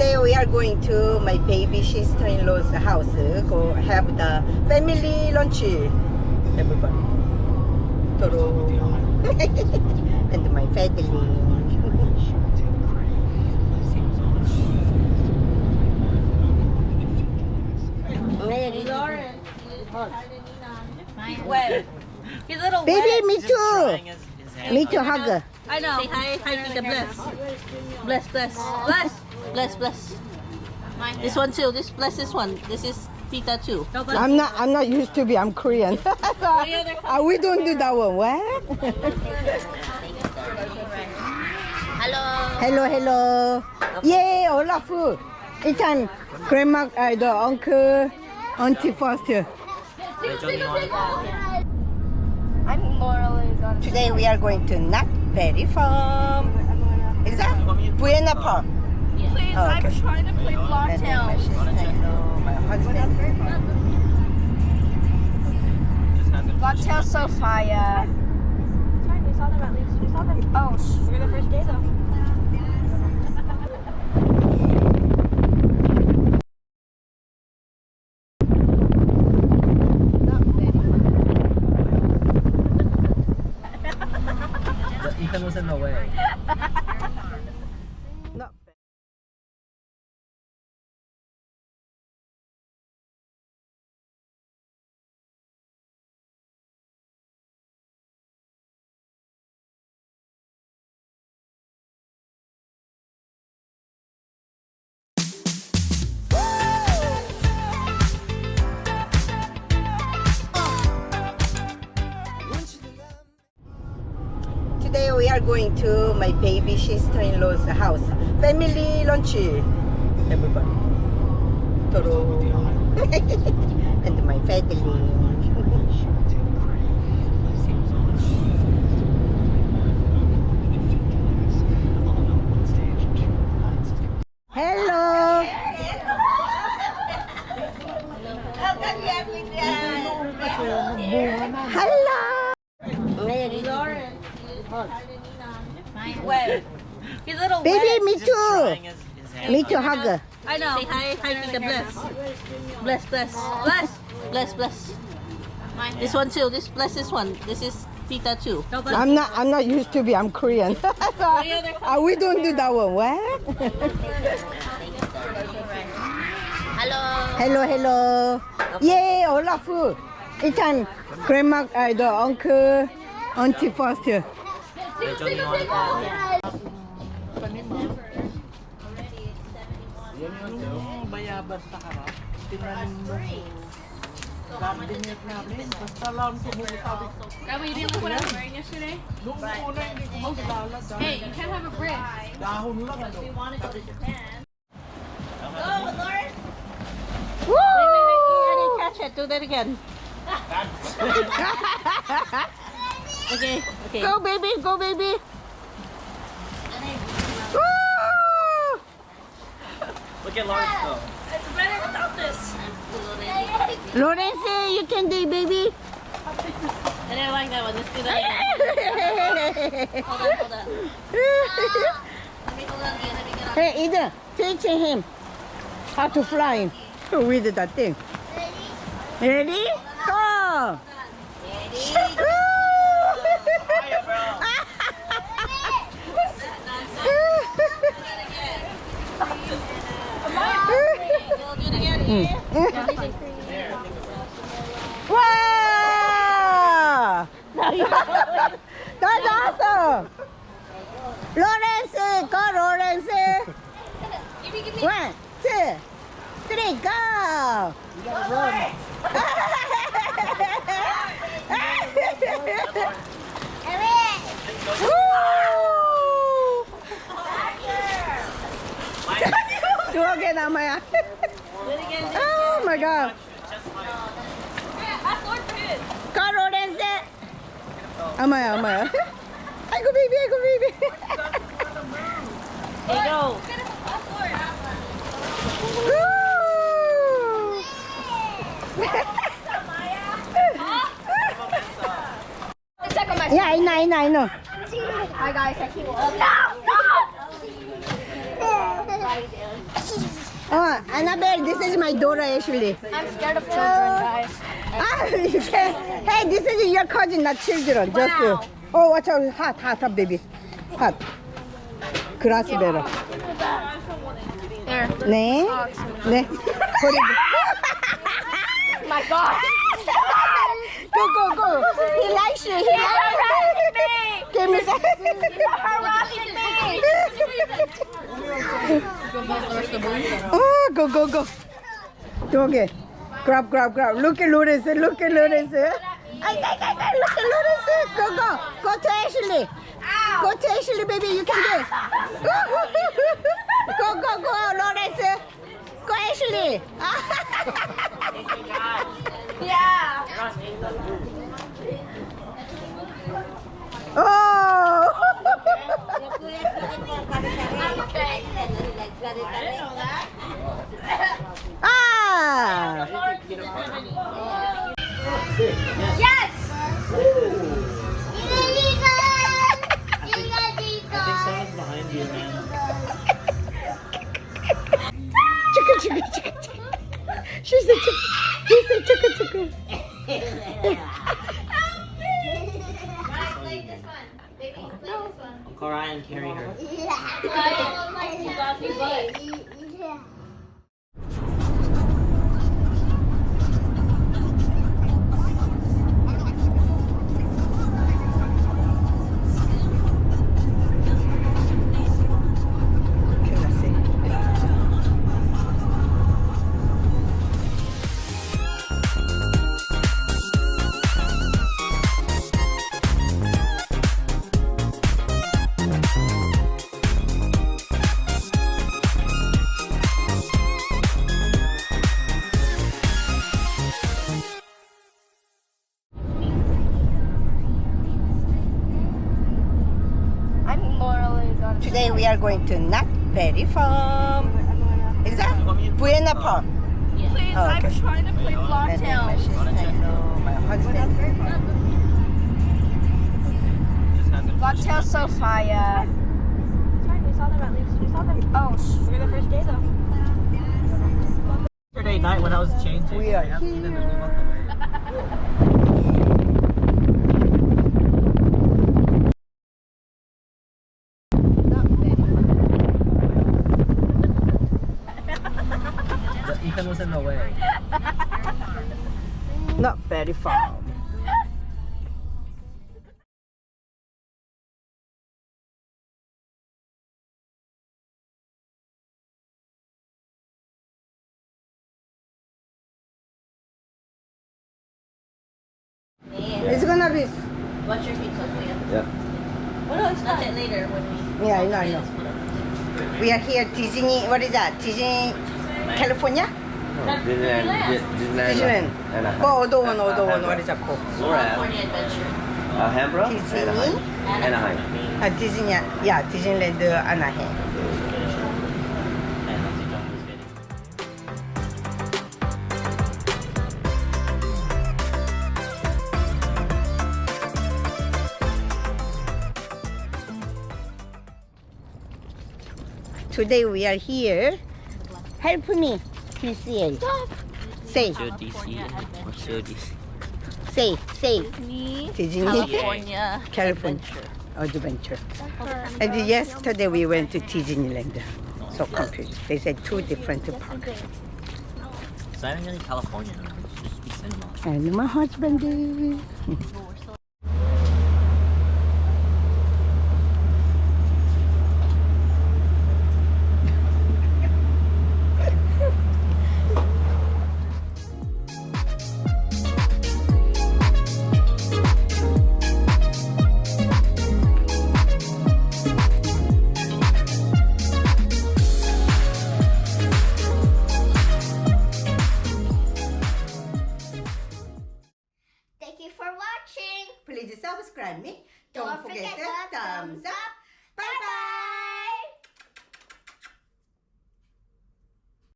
Today we are going to my baby sister-in-law's house. Go have the family lunch. Everybody. Toro. And my family. Well, he's a little Baby, wet. me too. Me too, hug. I know. Say hi, Tita. Bless. Bless, bless. Bless. Bless, bless. This one too. Bless this one. This is Tita too. I'm not used to be. I'm Korean. We don't do that one. What? Hello. Hello. Yay, all of food. 일단 grandma, the uncle, auntie first. Today we are going to not very farm. Is that Buena Park? Please, Oh, okay. I'm trying to play block And then my tails. sister-in-law, my husband. Block tails so fire. We saw them at least. We saw them. Oh, We're the first day though. Ethan was in the way. No. Today we are going to my baby sister-in-law's house. Family lunch. Everybody. Toro. And my family. Hello. Hello. Well, he's a little Baby, wet. me too. Me too, hug. I know. Say hi, Tita. Bless. Bless, bless. Bless. Bless, bless. This one too. Bless this one. This is Tita too. I'm not used to be. I'm Korean. We don't do that one. What? Hello. Yay, all of food. 일단 grandma, the uncle, auntie first. Yung bayabas sa harap, tinanim mo cabinet namin. Basta lang sumulit sabi ko. Grandma, you didn't look what I was wearing yesterday? Nung una hindi ko magdala Hey, you can't have a brick. dahon lang ano. Woo! I didn't catch it. Do that again. Okay. Go baby, go baby. Woo! Look at Lawrence though. It's better without this. Lawrence, you can do it, baby. I didn't like that one. Let's do that again. Hold on. Let me hold on again. Let me get on. Hey, Eden, teach him how to fly with that thing. Ready? Go! Wow! That's awesome! Lawrence, go Lawrence! 1, 2, 3, go! You gotta run. Do again, Amaya. Oh my God. Go Lawrence! Amaya. I go baby. Hey, go. Yeah, I know. Hi guys, I keep Oh, Annabelle, this is my daughter Ashley. I'm scared of children, guys. Ah, you can. Hey, this is your cousin, not children. Just. Oh, watch out! Hot, baby. Hot. Grass better. There. 네. 네. 버리고. My God. Go. He likes you. He likes you. Give me some. Harassing me. Oh, go. Doggy. Grab. Look at Lourdes. Ay, look at Lourdes. Go. Go to Ashley. Go to Ashley, baby. You can do it. Go, Lourdes. Go, Ashley. Yeah. Oh. Ah. Yes. behind you, man. Chicken. She said chicken. He said chicken. Uncle Ryan, carry her. Today we are going to Not Very Farm. Is that Buena Park? Please, Oh, okay. I'm trying to play Blocktail. Hello, my husband. Blocktail's so fire. We saw them at least. We saw them. Oh, We're the first day though. Yesterday night when I was changing, We are I asked Tina to here. move out the way. Ethan was in the way. Not Very Farm. It's gonna be. Watch your feet, Sophia. Yeah. Oh no, it's not it later when we. Yeah, I know. We are here, Disney. What is that? Disney, California? Disneyland. Oh, other one. What is that called? California Adventure. Canberra, Disney. Anaheim. Disney. Yeah, Disneyland Anaheim. Today we are here. Help me, PCL. Say, say. Disney. California. California Adventure. And yesterday we went to Disneyland. So confused. They said two different parks. It's not even really California. It's just be cinema. And my husband is. thank you for watching. Please subscribe me. Don't forget the thumbs up. Bye bye.